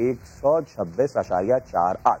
126.48।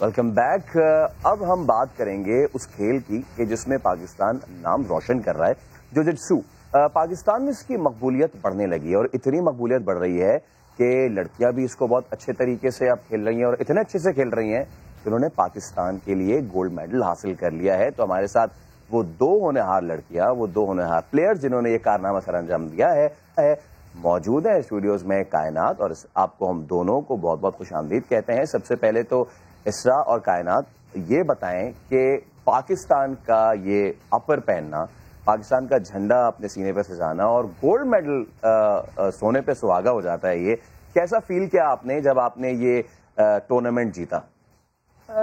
Welcome back. اب ہم بات کریں گے اس کھیل کی کہ جس میں پاکستان نام روشن کر رہا ہے, جوجٹسو. پاکستان میں اس کی مقبولیت بڑھنے لگی ہے اور اتنی مقبولیت بڑھ رہی ہے کہ لڑکیاں بھی اس کو بہت اچھے طریقے سے اب کھیل رہی ہیں اور اتنے اچھے سے کھیل رہی ہیں کہ انہوں نے پاکستان کے لیے گولڈ میڈل حاصل کر لیا ہے. تو ہمارے ساتھ وہ دو ہونہار لڑکیاں, وہ دو ہونہار پلیئر جنہوں نے یہ کارنامہ سر انجام دیا ہے موجود ہیں اسٹوڈیوز میں کائنات, اور آپ کو ہم دونوں کو بہت بہت خوش آمدید کہتے ہیں. سب سے پہلے تو اسرا اور کائنات, یہ بتائیں کہ پاکستان کا یہ اپر پہننا, پاکستان کا جھنڈا اپنے سینے پہ سجانا اور گولڈ میڈل سونے پہ سہاگا ہو جاتا ہے, یہ کیسا فیل کیا آپ نے جب آپ نے یہ ٹورنامنٹ جیتا؟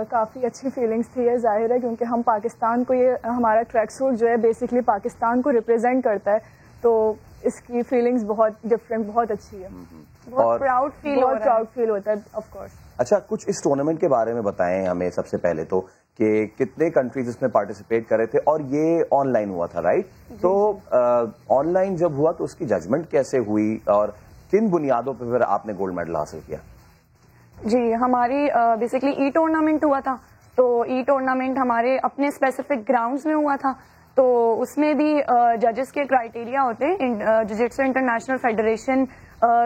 کافی اچھی فیلنگس تھی, یہ ظاہر ہے کیونکہ ہم پاکستان کو, یہ ہمارا ٹریک سوٹ جو ہے بیسکلی پاکستان کو ریپرزینٹ کرتا ہے, تو اس کی فیلنگس بہت ڈفرینٹ, بہت اچھی ہے, بہت پراؤڈ فیل ہوتا ہے آف کورس. اچھا, کچھ اس ٹورنامنٹ کے بارے میں بتائیں ہمیں سب سے پہلے تو, کہ کتنے کنٹریز اس میں پارٹیسپیٹ کر رہے تھے اور یہ آن لائن ہوا تھا, رائٹ؟ تو آن لائن جب ہوا تو اس کی ججمنٹ کیسے ہوئی اور کن بنیادوں پہ پھر آپ نے گولڈ میڈل حاصل کیا؟ جی, ہماری بیسکلی ای ٹورنامنٹ ہوا تھا, تو ای ٹورنامنٹ ہمارے اپنے اسپیسیفک گراؤنڈز میں ہوا تھا, تو اس میں بھی ججز کے کرائٹیریا ہوتے ہیں, جوجٹسو انٹرنیشنل فیڈریشن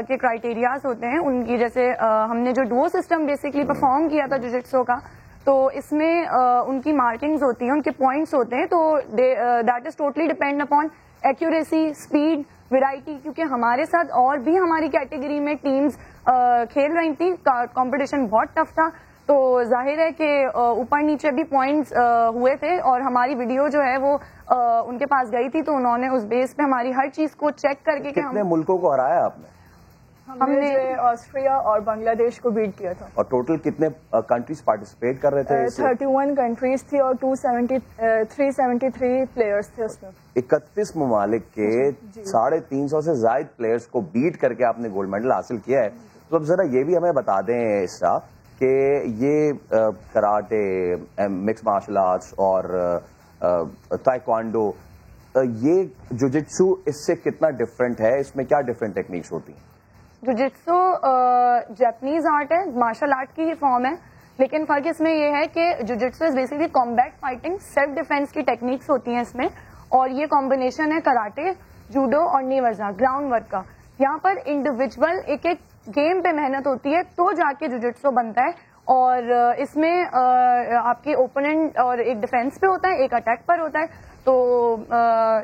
کے کرائٹیریاز ہوتے ہیں ان کی. جیسے ہم نے جو ڈوو سسٹم بیسکلی پرفارم کیا تھا جوجٹسو کا, تو اس میں ان کی مارکنگز ہوتی ہیں, ان کے پوائنٹس ہوتے ہیں, تو that is totally depend upon accuracy, speed, variety, کیونکہ ہمارے ساتھ اور بھی ہماری کیٹیگری میں ٹیمز کھیل رہی تھیں, کمپٹیشن بہت ٹف تھا, تو ظاہر ہے کہ اوپر نیچے بھی پوائنٹس ہوئے تھے, اور ہماری ویڈیو جو ہے وہ ان کے پاس گئی تھی, تو انہوں نے اس بیس پہ ہماری ہر چیز کو چیک کر کے. کتنے ملکوں کو ہرایا آپ نے؟ ہم نے آسٹریا اور بنگلہ دیش کو بیٹ کیا تھا. اور ٹوٹل کتنے کنٹریز پارٹیسپیٹ کر رہے تھے؟ 31 کنٹریز تھی اور 373 پلیئرز تھے اس میں. 31 ممالک کے 350 سے زائد پلیئرز کو بیٹ کر کے آپ نے گولڈ میڈل حاصل کیا ہے. تو اب ذرا یہ بھی ہمیں بتا دیں اسرا کہ یہ کراٹے, مکس مارشل آرٹس اور تائیکوانڈو, یہ جوجٹسو اس سے کتنا ڈفرینٹ ہے, اس میں کیا ڈفرینٹ ٹیکنیکس ہوتی ہیں؟ جوجٹسو جاپنیز آرٹ ہے, مارشل آرٹ کی ہی فارم ہے, لیکن فرق اس میں یہ ہے کہ jujitsu is basically combat fighting, self defence کی ٹیکنیکس ہوتی ہیں اس میں, اور یہ کمبینیشن ہے کراٹے, جوڈو اور نی ورزا گراؤنڈ ورک کا. یہاں پر انڈیویجول ایک ایک گیم پہ محنت ہوتی ہے تو جا کے جوجٹسو بنتا ہے, اور اس میں آپ کے اوپوننٹ اور ایک ڈیفینس پہ ہوتا ہے, ایک اٹیک پر ہوتا ہے. تو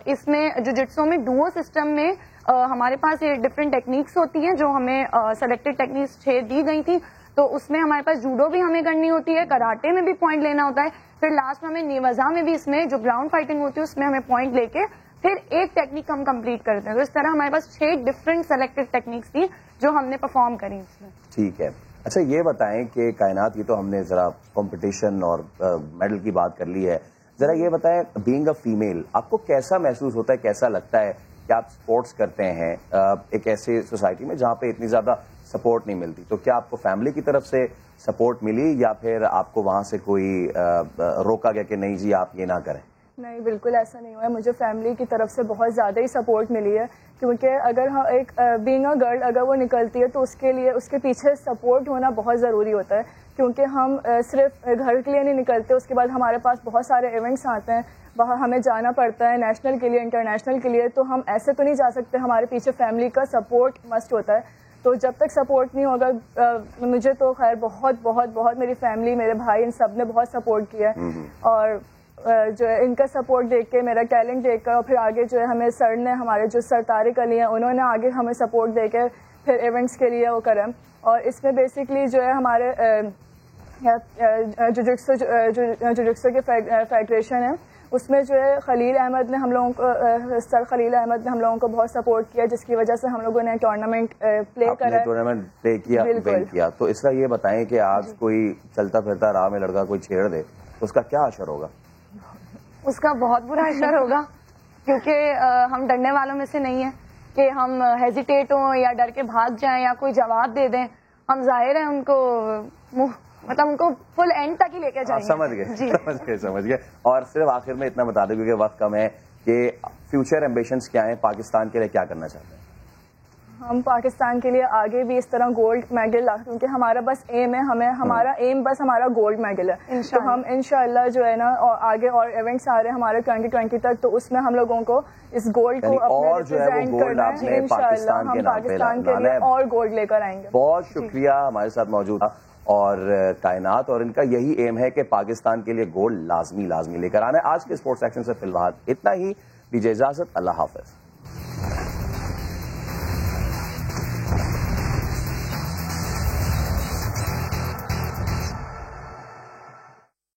اس میں جوجٹسو میں ڈوو سسٹم میں ہمارے پاس یہ ڈفرینٹ ٹیکنیکس ہوتی ہیں جو ہمیں سلیکٹڈ ٹیکنیکس 6 دی گئی تھی, تو اس میں ہمارے پاس جوڈو بھی ہمیں کرنی ہوتی ہے, کراٹے میں بھی پوائنٹ لینا ہوتا ہے, پھر لاسٹ میں ہمیں نیوزا میں بھی, اس میں جو گراؤنڈ فائٹنگ ہوتی ہے اس میں ہمیں پوائنٹ لے کے پھر ایک ٹیکنیک ہم کمپلیٹ کرتے ہیں. تو اس طرح ہمارے پاس 6 ڈفرینٹ سلیکٹڈ ٹیکنیکس تھی جو ہم نے پرفارم کری اس میں. ٹھیک ہے. اچھا, یہ بتائیں کہ کائنات, یہ تو ہم نے ذرا کمپٹیشن اور میڈل کی بات کر لی ہے, ذرا یہ بتائیں بینگ اے فیمیل آپ کو کیسا محسوس ہوتا ہے, کیسا لگتا ہے کہ آپ سپورٹس کرتے ہیں ایک ایسی سوسائٹی میں جہاں پہ اتنی زیادہ سپورٹ نہیں ملتی؟ تو کیا آپ کو فیملی کی طرف سے سپورٹ ملی یا پھر آپ کو وہاں سے کوئی روکا گیا کہ نہیں جی آپ یہ نہ کریں؟ نہیں, بالکل ایسا نہیں ہوا ہے. مجھے فیملی کی طرف سے بہت زیادہ ہی سپورٹ ملی ہے, کیونکہ اگر ہم ایک بینگ اے گرل اگر وہ نکلتی ہے تو اس کے لیے اس کے پیچھے سپورٹ ہونا بہت ضروری ہوتا ہے, کیونکہ ہم صرف گھر کے لیے نہیں نکلتے, اس کے بعد ہمارے پاس بہت سارے ایونٹس آتے ہیں, وہاں ہمیں جانا پڑتا ہے نیشنل کے لیے, انٹرنیشنل کے لیے, تو ہم ایسے تو نہیں جا سکتے, ہمارے پیچھے فیملی کا سپورٹ مسٹ ہوتا ہے. تو جب تک سپورٹ نہیں ہوگا, مجھے تو خیر بہت بہت بہت میری فیملی, میرے بھائی, ان سب نے بہت سپورٹ کیا ہے, اور جو ہے ان کا سپورٹ دیکھ کے, میرا ٹیلنٹ دیکھ کر, اور پھر آگے جو ہے ہمیں سر نے, ہمارے جو سر طارق علی ہیں, انہوں نے آگے ہمیں سپورٹ دے کے پھر ایونٹس کے لیے وہ کریں. اور اس میں بیسکلی جو ہے ہمارے جوجٹسو کے فیڈریشن ہے, اس میں جو ہے خلیل احمد نے ہم لوگوں کو, سر خلیل احمد نے ہم لوگوں کو بہت سپورٹ کیا, جس کی وجہ سے ہم لوگوں نے ٹورنامنٹ پلے کرا, ٹورنامنٹ پلے کیا. تو اس کا یہ بتائیں کہ آج کوئی چلتا پھرتا راہ میں لڑکا کوئی چھیڑ دے تو اس کا کیا اثر ہوگا؟ اس کا بہت برا اثر ہوگا, کیونکہ ہم ڈرنے والوں میں سے نہیں ہیں کہ ہم ہیزیٹیٹ ہوں یا ڈر کے بھاگ جائیں یا کوئی جواب دے دیں. ہم ظاہر ہے ان کو مطلب ان کو فل اینڈ تک ہی لے کے جائیں گے. سمجھ گئے. اور صرف آخر میں اتنا بتا دیں کیونکہ وقت کم ہے کہ فیوچر ایمبیشنز کیا ہیں, پاکستان کے لیے کیا کرنا چاہتے ہیں؟ ہم پاکستان کے لیے آگے بھی اس طرح گولڈ میڈل لا، کیونکہ ہمارا بس ایم ہے، ہمارا ایم بس ہمارا گولڈ میڈل ہے. تو ہم انشاءاللہ جو ہے نا آگے اور ایونٹس آ رہے ہیں ہمارے 2020 تک، تو اس میں ہم لوگوں کو اس گولڈ کو اور جو ہے وہ گولڈ آپ نے پاکستان کے نام پہ پاکستان کے لیے اور گولڈ لے کر آئیں گے. بہت شکریہ ہمارے ساتھ موجود اور کائنات، اور ان کا یہی ایم ہے کہ پاکستان کے لیے گولڈ لازمی لے کر آنا ہے. آج کے اسپورٹس سیکشن سے فی الحال اتنا ہی. دیجیے اجازت، اللہ حافظ.